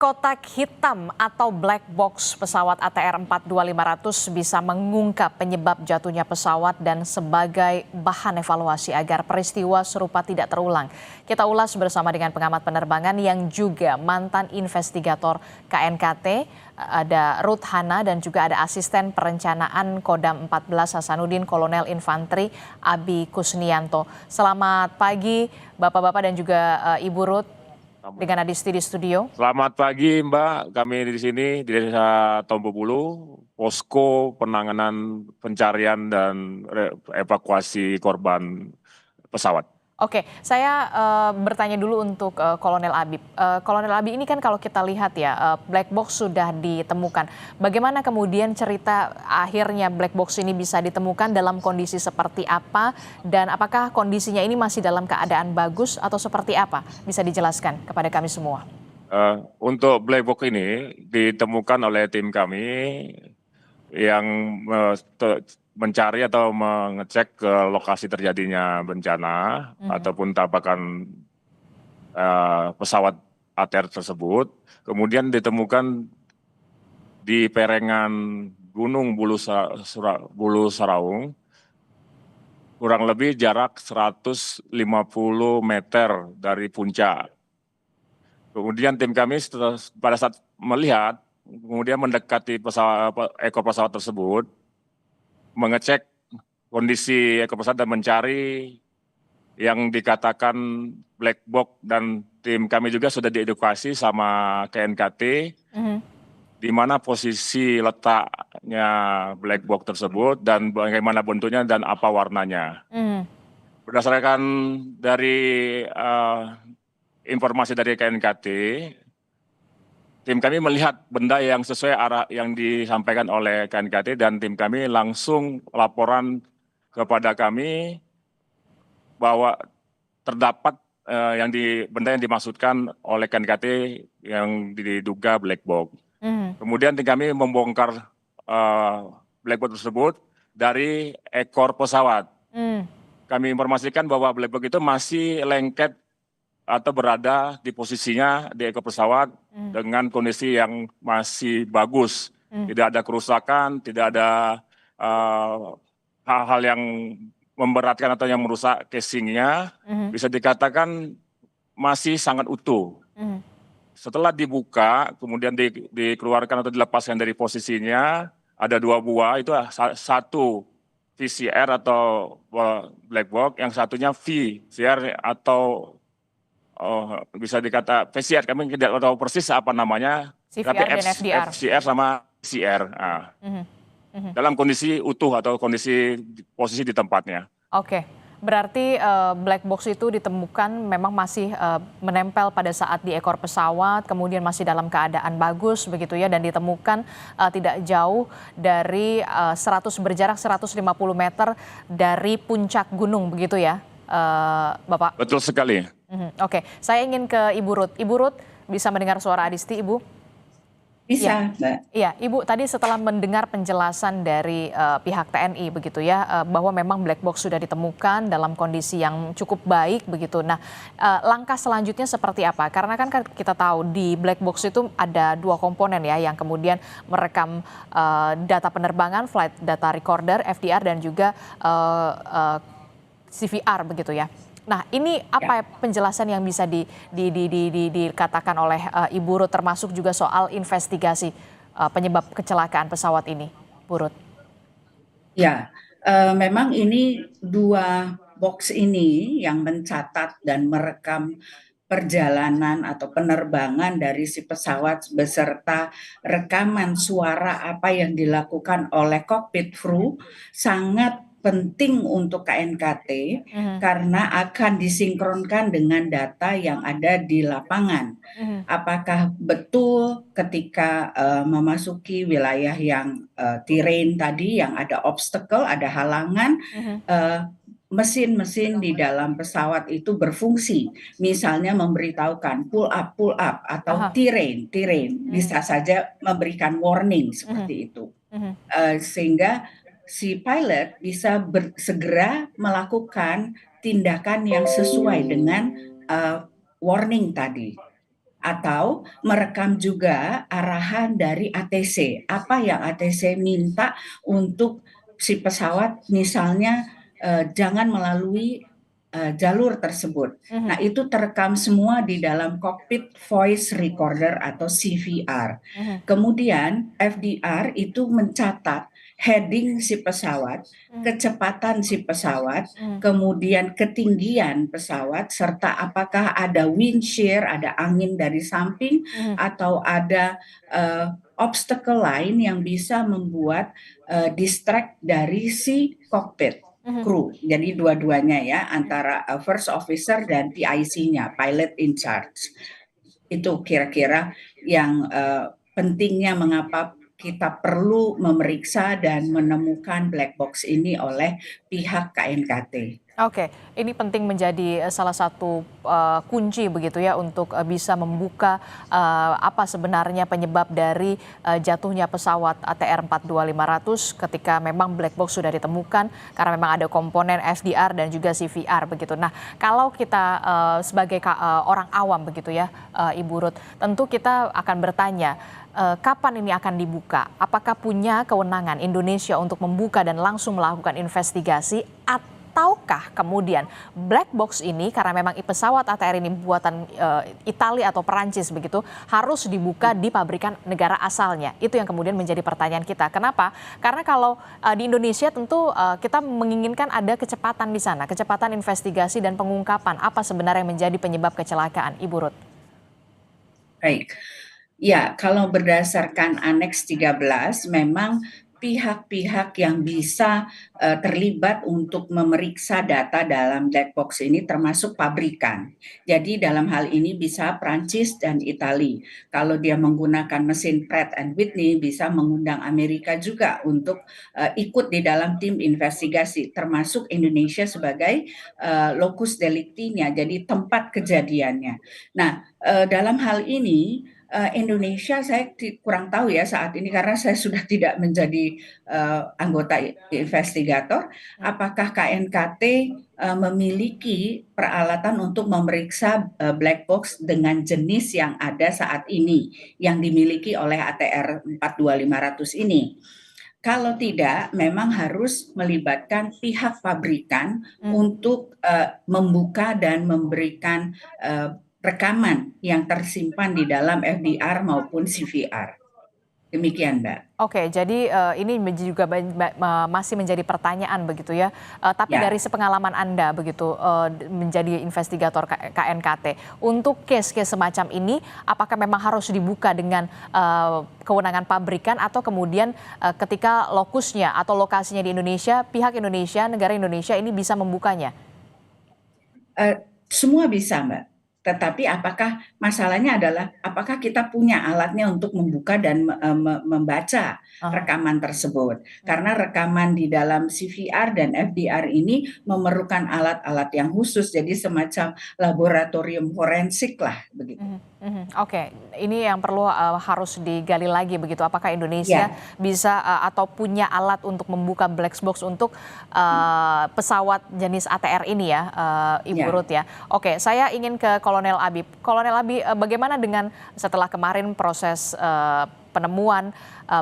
Kotak hitam atau black box pesawat ATR 42500 bisa mengungkap penyebab jatuhnya pesawat dan sebagai bahan evaluasi agar peristiwa serupa tidak terulang. Kita ulas bersama dengan pengamat penerbangan yang juga mantan investigator KNKT, ada Ruth Hana, dan juga ada asisten perencanaan Kodam 14 Hasanuddin Kolonel Infanteri Abi Kusnianto. Selamat pagi Bapak-bapak dan juga Ibu Ruth. Dengan Adisti di studio. Selamat pagi Mbak, kami di sini di Desa Tombobulu, posko penanganan pencarian dan evakuasi korban pesawat. Oke, saya bertanya dulu untuk Kolonel Abi. Kolonel Abi, ini kan kalau kita lihat ya, black box sudah ditemukan. Bagaimana kemudian cerita akhirnya black box ini bisa ditemukan, dalam kondisi seperti apa, dan apakah kondisinya ini masih dalam keadaan bagus atau seperti apa? Bisa dijelaskan kepada kami semua. Untuk black box ini ditemukan oleh tim kami yang mencari atau mengecek ke lokasi terjadinya bencana ataupun tabrakan pesawat ATR tersebut. Kemudian ditemukan di perengan Gunung Bulu Saraung, kurang lebih jarak 150 meter dari puncak. Kemudian tim kami pada saat melihat, kemudian mendekati ekor pesawat tersebut, mengecek kondisi ekor pesawat dan mencari yang dikatakan black box, dan tim kami juga sudah diedukasi sama KNKT di mana posisi letaknya black box tersebut dan bagaimana bentuknya dan apa warnanya. Berdasarkan dari informasi dari KNKT, tim kami melihat benda yang sesuai arah yang disampaikan oleh KNKT, dan tim kami langsung laporan kepada kami bahwa terdapat benda yang dimaksudkan oleh KNKT yang diduga black box. Kemudian tim kami membongkar black box tersebut dari ekor pesawat. Kami informasikan bahwa black box itu masih lengket atau berada di posisinya di ekor pesawat dengan kondisi yang masih bagus. Tidak ada kerusakan, tidak ada hal-hal yang memberatkan atau yang merusak casingnya. Bisa dikatakan masih sangat utuh. Setelah dibuka, kemudian dikeluarkan atau dilepaskan dari posisinya, ada 2 buah, itu satu VCR atau black box, yang satunya VCR atau bisa dikata VCR, kami tidak tahu persis apa namanya, CVR tapi dan FDR. FCR sama VCR. Dalam kondisi utuh atau kondisi posisi di tempatnya. Oke, berarti black box itu ditemukan memang masih menempel pada saat di ekor pesawat, kemudian masih dalam keadaan bagus begitu ya, dan ditemukan tidak jauh dari berjarak 150 meter dari puncak gunung begitu ya, Bapak? Betul sekali. Oke, saya ingin ke Ibu Ruth. Ibu Ruth, bisa mendengar suara Adisti, Ibu? Bisa, Mbak. Iya, Ibu, tadi setelah mendengar penjelasan dari pihak TNI begitu ya, bahwa memang black box sudah ditemukan dalam kondisi yang cukup baik begitu. Nah, langkah selanjutnya seperti apa? Karena kan kita tahu di black box itu ada 2 komponen ya, yang kemudian merekam data penerbangan, flight data recorder, FDR, dan juga CVR begitu ya. Nah, ini apa penjelasan yang bisa dikatakan oleh Ibu Ruth, termasuk juga soal investigasi penyebab kecelakaan pesawat ini, Bu Ruth? Ya, memang ini 2 box ini yang mencatat dan merekam perjalanan atau penerbangan dari si pesawat beserta rekaman suara apa yang dilakukan oleh cockpit crew sangat penting untuk KNKT karena akan disinkronkan dengan data yang ada di lapangan. Apakah betul ketika memasuki wilayah yang terrain tadi, yang ada obstacle, ada halangan, mesin-mesin di dalam pesawat itu berfungsi, misalnya memberitahukan pull up atau terrain bisa saja memberikan warning seperti itu, sehingga si pilot bisa segera melakukan tindakan yang sesuai dengan warning tadi. atau merekam juga arahan dari ATC, apa yang ATC minta untuk si pesawat misalnya jangan melalui jalur tersebut. Nah, itu terekam semua di dalam cockpit voice recorder atau CVR. Kemudian FDR itu mencatat heading si pesawat, kecepatan si pesawat, kemudian ketinggian pesawat, serta apakah ada wind shear, ada angin dari samping, atau ada obstacle lain yang bisa membuat distract dari si cockpit kru. Jadi dua-duanya ya, antara first officer dan PIC-nya, pilot in charge. Itu kira-kira yang pentingnya mengapa kita perlu memeriksa dan menemukan black box ini oleh pihak KNKT. Oke, ini penting menjadi salah satu kunci begitu ya untuk bisa membuka apa sebenarnya penyebab dari jatuhnya pesawat ATR 42500 ketika memang black box sudah ditemukan karena memang ada komponen FDR dan juga CVR begitu. Nah, kalau kita sebagai orang awam begitu ya, Ibu Ruth, tentu kita akan bertanya kapan ini akan dibuka? Apakah punya kewenangan Indonesia untuk membuka dan langsung melakukan investigasi? Ataukah kemudian black box ini karena memang pesawat ATR ini buatan Italia atau Perancis begitu harus dibuka di pabrikan negara asalnya? Itu yang kemudian menjadi pertanyaan kita. Kenapa? Karena kalau di Indonesia tentu kita menginginkan ada kecepatan di sana, kecepatan investigasi dan pengungkapan apa sebenarnya yang menjadi penyebab kecelakaan, Ibu Ruth. Baik. Ya, kalau berdasarkan Aneks 13 memang pihak-pihak yang bisa terlibat untuk memeriksa data dalam black box ini termasuk pabrikan. Jadi dalam hal ini bisa Prancis dan Italia. Kalau dia menggunakan mesin Pratt and Whitney bisa mengundang Amerika juga untuk ikut di dalam tim investigasi, termasuk Indonesia sebagai locus delicti-nya, jadi tempat kejadiannya. Nah, dalam hal ini Indonesia saya kurang tahu ya saat ini karena saya sudah tidak menjadi anggota investigator. Apakah KNKT memiliki peralatan untuk memeriksa black box dengan jenis yang ada saat ini yang dimiliki oleh ATR 42500 ini? Kalau tidak, memang harus melibatkan pihak pabrikan untuk membuka dan memberikan rekaman yang tersimpan di dalam FDR maupun CVR. Demikian, Mbak. Oke, jadi ini juga masih menjadi pertanyaan begitu ya. Tapi Ya. dari sepengalaman Anda begitu menjadi investigator KNKT, untuk case-case semacam ini, apakah memang harus dibuka dengan kewenangan pabrikan atau kemudian ketika lokusnya atau lokasinya di Indonesia, pihak Indonesia, negara Indonesia ini bisa membukanya? Semua bisa, Mbak. Tetapi apakah masalahnya adalah apakah kita punya alatnya untuk membuka dan membaca rekaman tersebut? Karena rekaman di dalam CVR dan FDR ini memerlukan alat-alat yang khusus, jadi semacam laboratorium forensik lah begitu. Oke, ini yang perlu harus digali lagi begitu. Apakah Indonesia Ya. bisa atau punya alat untuk membuka black box untuk pesawat jenis ATR ini ya, Ibu Ya. Ruth ya. Oke, saya ingin ke Kolonel Abi. Kolonel Abi, bagaimana dengan setelah kemarin proses penemuan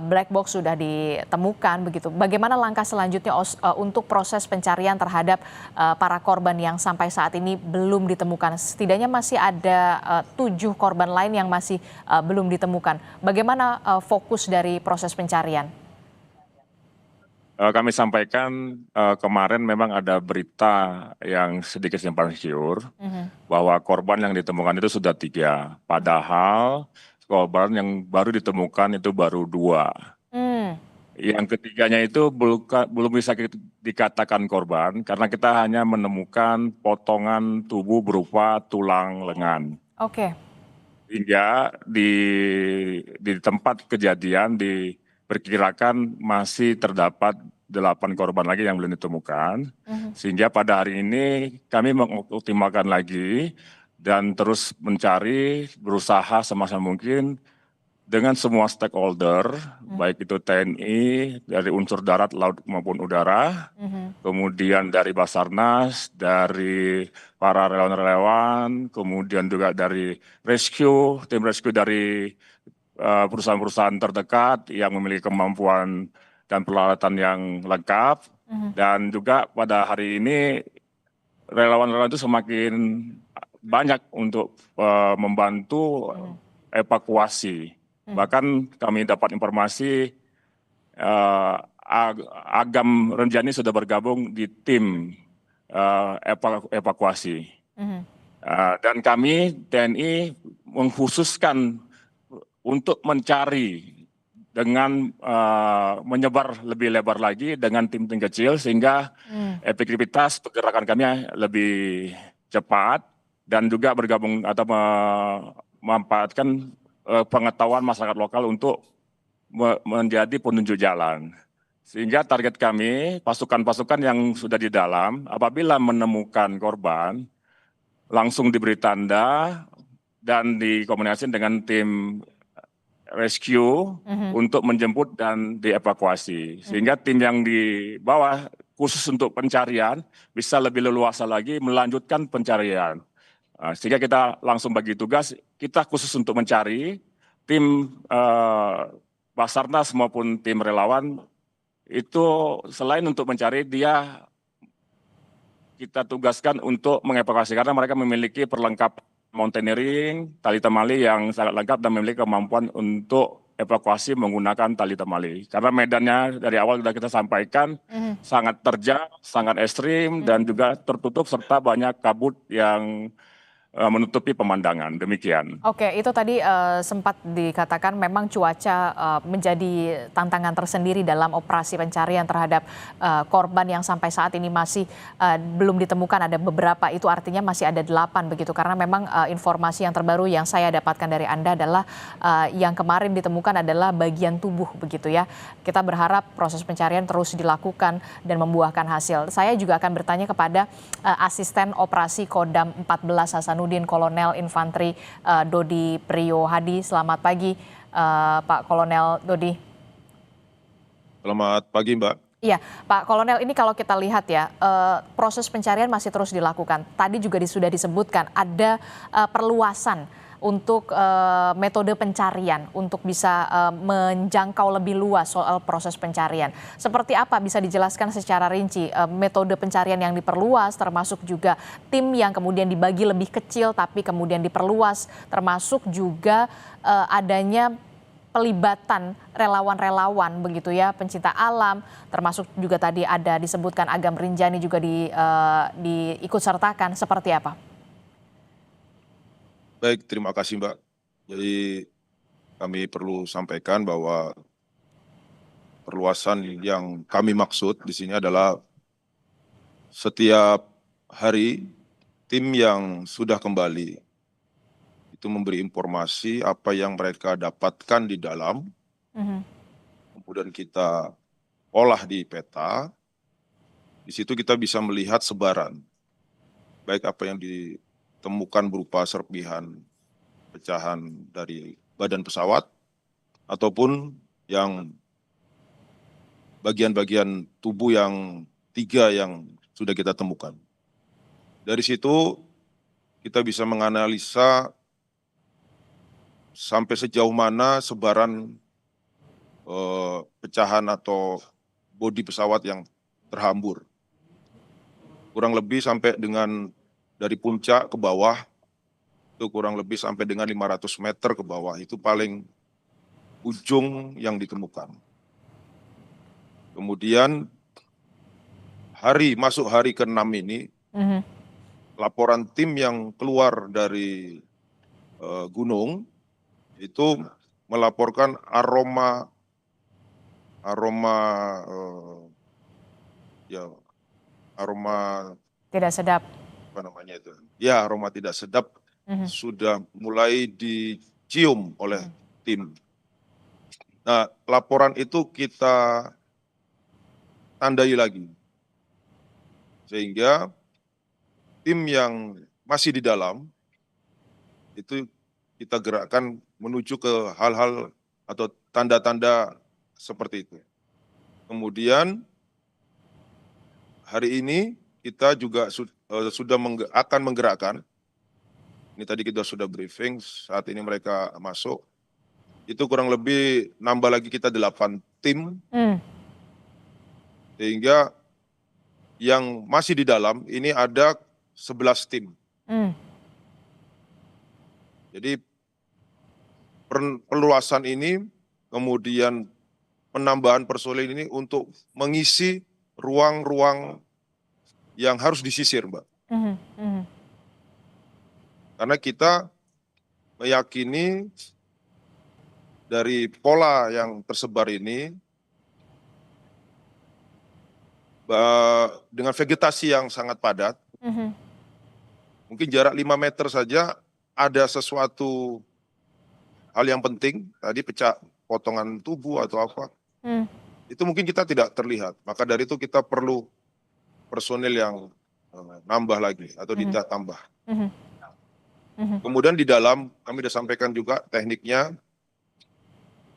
black box sudah ditemukan begitu. Bagaimana langkah selanjutnya untuk proses pencarian terhadap para korban yang sampai saat ini belum ditemukan? Setidaknya masih ada 7 korban lain yang masih belum ditemukan. Bagaimana fokus dari proses pencarian? Kami sampaikan kemarin memang ada berita yang sedikit simpang siur bahwa korban yang ditemukan itu sudah 3. Padahal korban yang baru ditemukan itu baru 2. Yang ketiganya itu belum bisa dikatakan korban karena kita hanya menemukan potongan tubuh berupa tulang lengan. Oke. Hingga di tempat kejadian diperkirakan masih terdapat 8 korban lagi yang belum ditemukan. Sehingga pada hari ini kami mengoptimalkan lagi dan terus mencari, berusaha semaksimal mungkin dengan semua stakeholder, baik itu TNI, dari unsur darat, laut maupun udara, kemudian dari Basarnas, dari para relawan-relawan, kemudian juga dari tim rescue dari perusahaan-perusahaan terdekat yang memiliki kemampuan dan peralatan yang lengkap. Dan juga pada hari ini relawan-relawan itu semakin banyak untuk membantu evakuasi. Bahkan kami dapat informasi Agam Renjani sudah bergabung di tim evakuasi. Dan kami TNI mengkhususkan untuk mencari dengan menyebar lebih lebar lagi dengan tim-tim kecil sehingga efektivitas pergerakan kami lebih cepat dan juga bergabung atau memanfaatkan pengetahuan masyarakat lokal untuk menjadi penunjuk jalan. Sehingga target kami, pasukan-pasukan yang sudah di dalam, apabila menemukan korban, langsung diberi tanda dan dikomunikasikan dengan tim rescue untuk menjemput dan dievakuasi. Sehingga tim yang di bawah khusus untuk pencarian bisa lebih leluasa lagi melanjutkan pencarian. Sehingga kita langsung bagi tugas, kita khusus untuk mencari, tim Basarnas maupun tim relawan itu selain untuk mencari, kita tugaskan untuk mengevakuasi karena mereka memiliki perlengkapan mountaineering, tali temali yang sangat lengkap dan memiliki kemampuan untuk evakuasi menggunakan tali temali. Karena medannya dari awal sudah kita sampaikan sangat terjal, sangat ekstrim dan juga tertutup serta banyak kabut yang menutupi pemandangan. Demikian. Oke, itu tadi sempat dikatakan memang cuaca menjadi tantangan tersendiri dalam operasi pencarian terhadap korban yang sampai saat ini masih belum ditemukan. Ada beberapa, itu artinya masih ada 8 begitu. Karena memang informasi yang terbaru yang saya dapatkan dari Anda adalah yang kemarin ditemukan adalah bagian tubuh begitu ya. Kita berharap proses pencarian terus dilakukan dan membuahkan hasil. Saya juga akan bertanya kepada asisten operasi Kodam 14 Hasanuddin, Kolonel Infanteri Dodi Priyo Hadi. Selamat pagi Pak Kolonel Dodi. Selamat pagi Mbak. Iya Pak Kolonel, ini kalau kita lihat ya proses pencarian masih terus dilakukan. Tadi juga sudah disebutkan ada perluasan untuk metode pencarian untuk bisa menjangkau lebih luas soal proses pencarian. Seperti apa bisa dijelaskan secara rinci metode pencarian yang diperluas, termasuk juga tim yang kemudian dibagi lebih kecil tapi kemudian diperluas, termasuk juga adanya pelibatan relawan-relawan begitu ya, pencinta alam, termasuk juga tadi ada disebutkan Agam Rinjani juga diikut sertakan, seperti apa? Baik, terima kasih Mbak. Jadi kami perlu sampaikan bahwa perluasan yang kami maksud di sini adalah setiap hari tim yang sudah kembali itu memberi informasi apa yang mereka dapatkan di dalam, kemudian kita olah di peta. Di situ kita bisa melihat sebaran, baik apa yang ditemukan berupa serpihan pecahan dari badan pesawat ataupun yang bagian-bagian tubuh yang 3 yang sudah kita temukan. Dari situ kita bisa menganalisa sampai sejauh mana sebaran pecahan atau bodi pesawat yang terhambur. Kurang lebih sampai dengan dari puncak ke bawah itu kurang lebih sampai dengan 500 meter ke bawah, itu paling ujung yang ditemukan. Kemudian masuk hari ke-6 ini, laporan tim yang keluar dari gunung itu melaporkan aroma Tidak sedap. Apa namanya itu? Ya, aroma tidak sedap sudah mulai dicium oleh tim. Nah, laporan itu kita tandai lagi. Sehingga tim yang masih di dalam itu kita gerakkan menuju ke hal-hal atau tanda-tanda seperti itu. Kemudian hari ini kita juga akan menggerakkan, ini tadi kita sudah briefing, saat ini mereka masuk, itu kurang lebih nambah lagi kita 8 tim, sehingga yang masih di dalam ini ada 11 tim. Jadi perluasan ini, kemudian penambahan personil ini untuk mengisi ruang-ruang yang harus disisir, Mbak. Karena kita meyakini dari pola yang tersebar ini, dengan vegetasi yang sangat padat, mungkin jarak 5 meter saja ada sesuatu hal yang penting, tadi pecah potongan tubuh atau apa, itu mungkin kita tidak terlihat. Maka dari itu kita perlu personil yang nambah lagi atau ditambah. Kemudian di dalam kami sudah sampaikan juga tekniknya,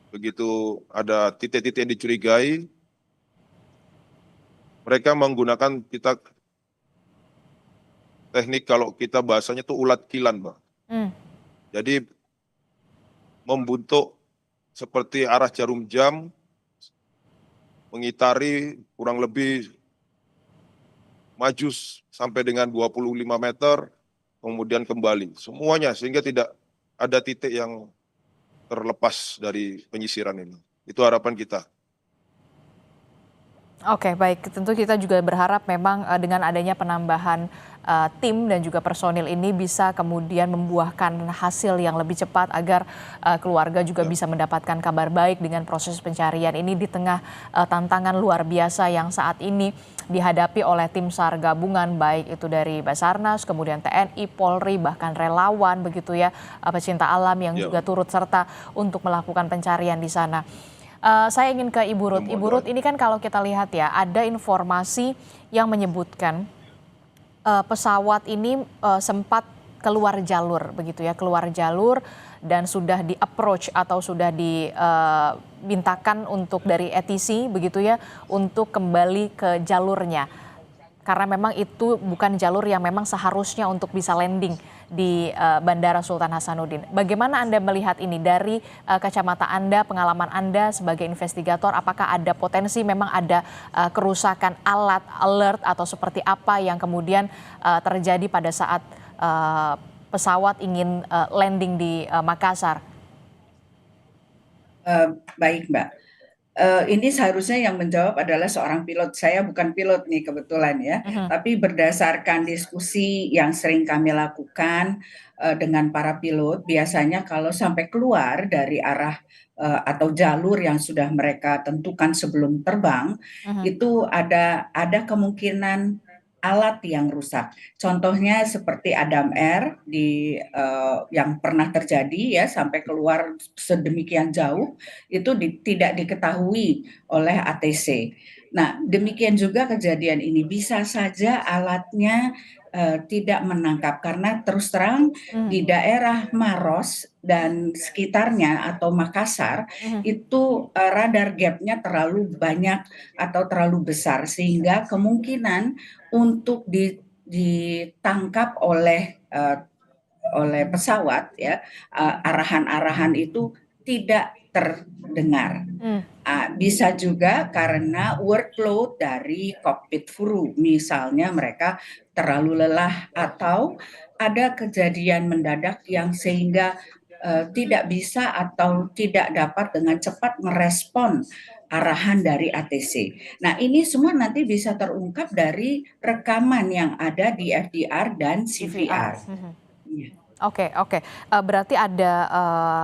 begitu ada titik-titik yang dicurigai, mereka menggunakan teknik, kalau kita bahasanya itu ulat kilan, Mbak. Jadi membentuk seperti arah jarum jam, mengitari kurang lebih maju sampai dengan 25 meter, kemudian kembali. Semuanya, sehingga tidak ada titik yang terlepas dari penyisiran ini. Itu harapan kita. Oke, baik. Tentu kita juga berharap memang dengan adanya penambahan tim dan juga personil ini bisa kemudian membuahkan hasil yang lebih cepat agar keluarga juga bisa mendapatkan kabar baik dengan proses pencarian ini di tengah tantangan luar biasa yang saat ini dihadapi oleh tim SAR gabungan, baik itu dari Basarnas, kemudian TNI, Polri, bahkan relawan begitu ya, pecinta alam yang juga turut serta untuk melakukan pencarian di sana. Saya ingin ke Ibu Ruth. Ibu Ruth, ini kan kalau kita lihat ya, ada informasi yang menyebutkan pesawat ini sempat keluar jalur begitu ya, keluar jalur dan sudah di-approach atau sudah dimintakan untuk dari ATC begitu ya, untuk kembali ke jalurnya. Karena memang itu bukan jalur yang memang seharusnya untuk bisa landing di Bandara Sultan Hasanuddin. Bagaimana Anda melihat ini dari kacamata Anda, pengalaman Anda sebagai investigator? Apakah ada potensi memang ada kerusakan alat, alert atau seperti apa yang kemudian terjadi pada saat pesawat ingin landing di Makassar? Baik, Mbak. Ini seharusnya yang menjawab adalah seorang pilot. Saya bukan pilot nih kebetulan ya, tapi berdasarkan diskusi yang sering kami lakukan dengan para pilot, biasanya kalau sampai keluar dari arah atau jalur yang sudah mereka tentukan sebelum terbang, itu ada kemungkinan alat yang rusak. Contohnya seperti Adam Air yang pernah terjadi ya, sampai keluar sedemikian jauh itu tidak diketahui oleh ATC. Nah, demikian juga kejadian ini, bisa saja alatnya tidak menangkap karena terus terang di daerah Maros dan sekitarnya atau Makassar itu radar gapnya terlalu banyak atau terlalu besar, sehingga kemungkinan untuk ditangkap oleh pesawat ya, arahan-arahan itu tidak terdengar. Bisa juga karena workload dari kokpit kru, misalnya mereka terlalu lelah atau ada kejadian mendadak yang sehingga tidak bisa atau tidak dapat dengan cepat merespon arahan dari ATC. Nah, ini semua nanti bisa terungkap dari rekaman yang ada di FDR dan CVR. Oke. Berarti ada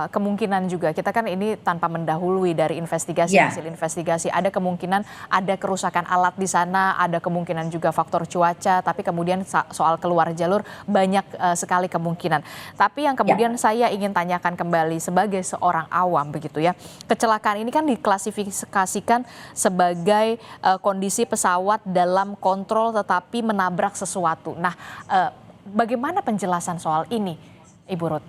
kemungkinan juga, kita kan ini tanpa mendahului dari investigasi, hasil investigasi, ada kemungkinan ada kerusakan alat di sana, ada kemungkinan juga faktor cuaca, tapi kemudian soal keluar jalur banyak sekali kemungkinan. Tapi yang kemudian saya ingin tanyakan kembali sebagai seorang awam begitu ya, kecelakaan ini kan diklasifikasikan sebagai kondisi pesawat dalam kontrol tetapi menabrak sesuatu. Nah, bagaimana penjelasan soal ini, Ibu Ruth?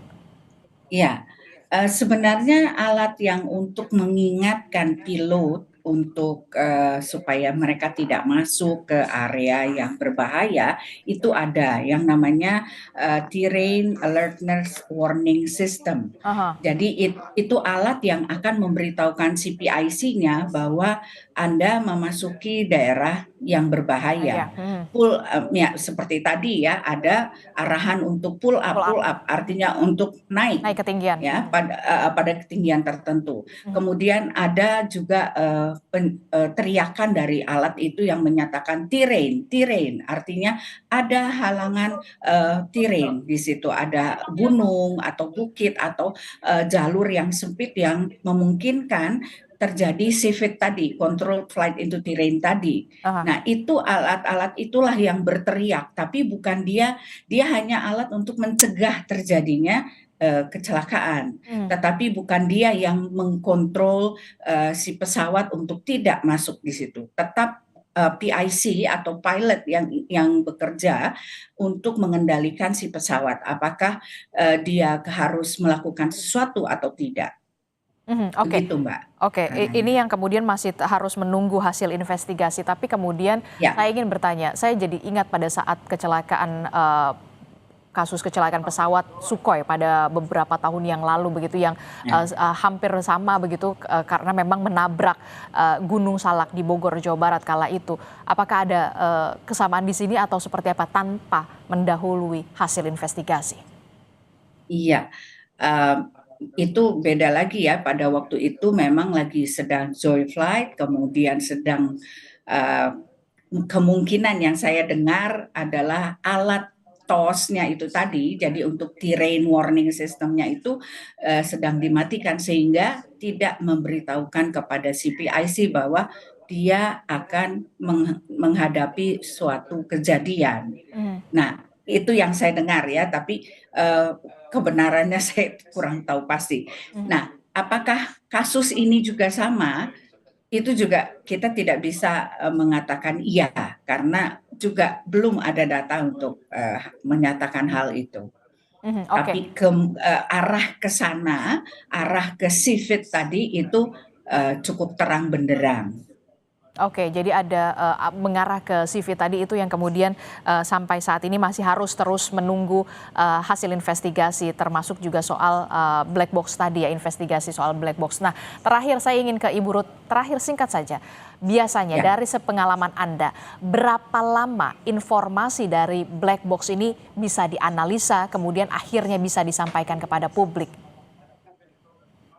Ya, Sebenarnya alat yang untuk mengingatkan pilot untuk supaya mereka tidak masuk ke area yang berbahaya itu ada yang namanya Terrain Alertness Warning System. Aha. Jadi itu alat yang akan memberitahukan CPIC-nya bahwa Anda memasuki daerah yang berbahaya. Ya, seperti tadi ya, ada arahan untuk pull up artinya untuk naik ketinggian. ya pada ketinggian tertentu. Kemudian ada juga teriakan dari alat itu yang menyatakan terrain artinya ada halangan terrain di situ, ada gunung atau bukit atau jalur yang sempit yang memungkinkan terjadi CFIT tadi, Controlled Flight into Terrain tadi. Nah, itu alat-alat itulah yang berteriak, tapi bukan dia hanya alat untuk mencegah terjadinya kecelakaan, tetapi bukan dia yang mengkontrol si pesawat untuk tidak masuk di situ. Tetap PIC atau pilot yang bekerja untuk mengendalikan si pesawat, apakah dia harus melakukan sesuatu atau tidak. Oke. Begitu, Mbak. Oke, ini yang kemudian masih harus menunggu hasil investigasi. Tapi kemudian saya ingin bertanya, saya jadi ingat pada saat kasus kecelakaan pesawat Sukhoi pada beberapa tahun yang lalu begitu, yang hampir sama begitu karena memang menabrak Gunung Salak di Bogor, Jawa Barat kala itu. Apakah ada kesamaan di sini atau seperti apa tanpa mendahului hasil investigasi? Iya. Itu beda lagi ya, pada waktu itu memang lagi sedang joy flight, kemudian sedang kemungkinan yang saya dengar adalah alat TOS-nya itu tadi, jadi untuk terrain warning system-nya itu sedang dimatikan sehingga tidak memberitahukan kepada CPIC bahwa dia akan menghadapi suatu kejadian. Nah, itu yang saya dengar ya, tapi kebenarannya saya kurang tahu pasti. Nah, apakah kasus ini juga sama? Itu juga kita tidak bisa mengatakan iya, karena juga belum ada data untuk menyatakan hal itu. Tapi arah ke sana, arah ke CFIT tadi itu cukup terang benderang. Oke, jadi ada mengarah ke CV tadi itu yang kemudian sampai saat ini masih harus terus menunggu hasil investigasi, termasuk juga soal black box tadi ya, investigasi soal black box. Nah, terakhir saya ingin ke Ibu Ruth, terakhir singkat saja. Biasanya dari sepengalaman Anda, berapa lama informasi dari black box ini bisa dianalisa, kemudian akhirnya bisa disampaikan kepada publik?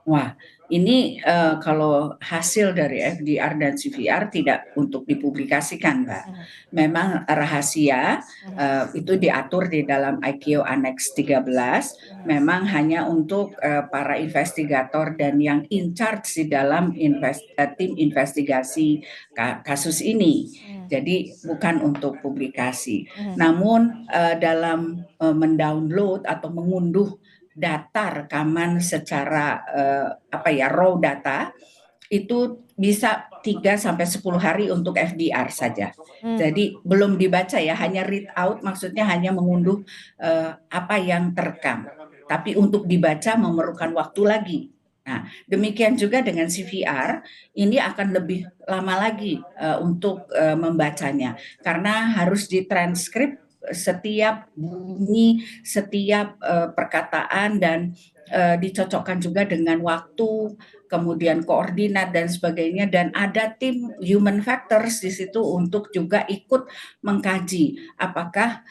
Wah, ini kalau hasil dari FDR dan CVR tidak untuk dipublikasikan, Mbak. Memang rahasia, itu diatur di dalam ICAO Annex 13, memang hanya untuk para investigator dan yang in charge di dalam tim investigasi kasus ini. Jadi bukan untuk publikasi. Namun dalam mendownload atau mengunduh data rekaman secara raw data itu bisa 3 sampai 10 hari untuk FDR saja. Jadi belum dibaca ya, hanya read out, maksudnya hanya mengunduh apa yang terekam. Tapi untuk dibaca memerlukan waktu lagi. Nah, demikian juga dengan CVR, ini akan lebih lama lagi untuk membacanya karena harus ditranskrip setiap bunyi, setiap perkataan, dan dicocokkan juga dengan waktu, kemudian koordinat dan sebagainya, dan ada tim human factors di situ untuk juga ikut mengkaji apakah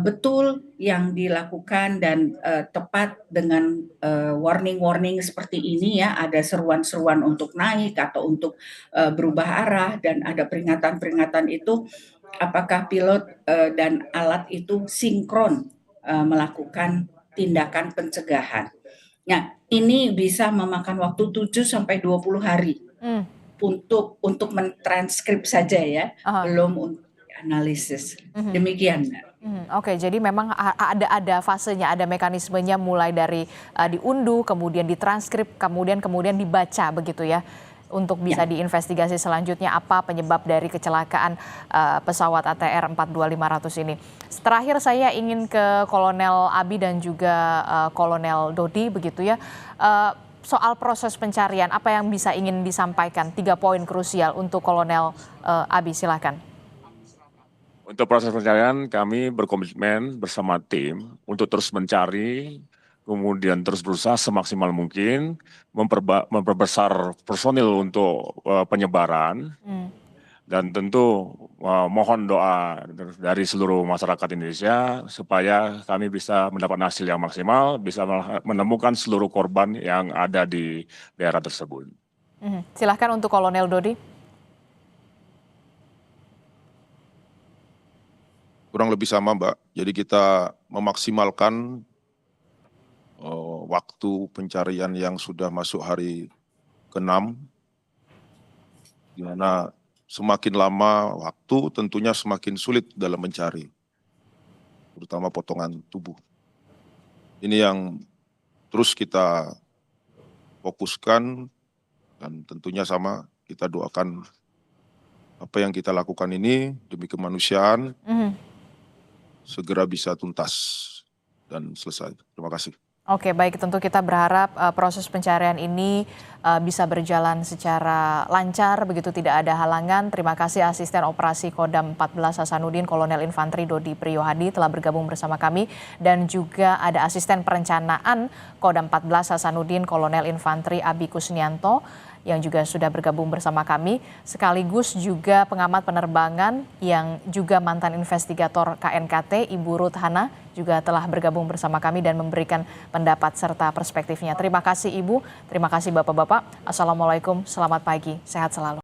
betul yang dilakukan dan tepat dengan warning-warning seperti ini ya, ada seruan-seruan untuk naik atau untuk berubah arah, dan ada peringatan-peringatan itu, apakah pilot dan alat itu sinkron melakukan tindakan pencegahan. Nah, ini bisa memakan waktu 7 sampai 20 hari untuk mentranskrip saja ya, belum untuk analisis. Demikian. Oke, jadi memang ada fasenya, ada mekanismenya, mulai dari diunduh, kemudian ditranskrip, kemudian dibaca begitu ya. untuk bisa diinvestigasi selanjutnya apa penyebab dari kecelakaan pesawat ATR 42500 ini. Terakhir saya ingin ke Kolonel Abi dan juga Kolonel Dodi begitu ya. Soal proses pencarian, apa yang bisa ingin disampaikan? 3 poin krusial untuk Kolonel Abi, silakan. Untuk proses pencarian kami berkomitmen bersama tim untuk terus mencari, kemudian terus berusaha semaksimal mungkin memperbesar personil untuk penyebaran. Dan tentu mohon doa dari seluruh masyarakat Indonesia supaya kami bisa mendapat hasil yang maksimal, bisa menemukan seluruh korban yang ada di daerah tersebut. Silahkan untuk Kolonel Dodi. Kurang lebih sama, Mbak. Jadi kita memaksimalkan waktu pencarian yang sudah masuk hari ke-6, di mana semakin lama waktu tentunya semakin sulit dalam mencari, terutama potongan tubuh. Ini yang terus kita fokuskan dan tentunya sama kita doakan apa yang kita lakukan ini demi kemanusiaan segera bisa tuntas dan selesai. Terima kasih. Oke, baik, tentu kita berharap proses pencarian ini bisa berjalan secara lancar, begitu tidak ada halangan. Terima kasih Asisten Operasi Kodam 14 Hasanuddin, Kolonel Infantri Dodi Priyohadi telah bergabung bersama kami. Dan juga ada Asisten Perencanaan Kodam 14 Hasanuddin, Kolonel Infantri Abi Kusnianto, yang juga sudah bergabung bersama kami, sekaligus juga pengamat penerbangan yang juga mantan investigator KNKT, Ibu Ruth Hana, juga telah bergabung bersama kami dan memberikan pendapat serta perspektifnya. Terima kasih Ibu, terima kasih Bapak-Bapak. Assalamualaikum, selamat pagi, sehat selalu.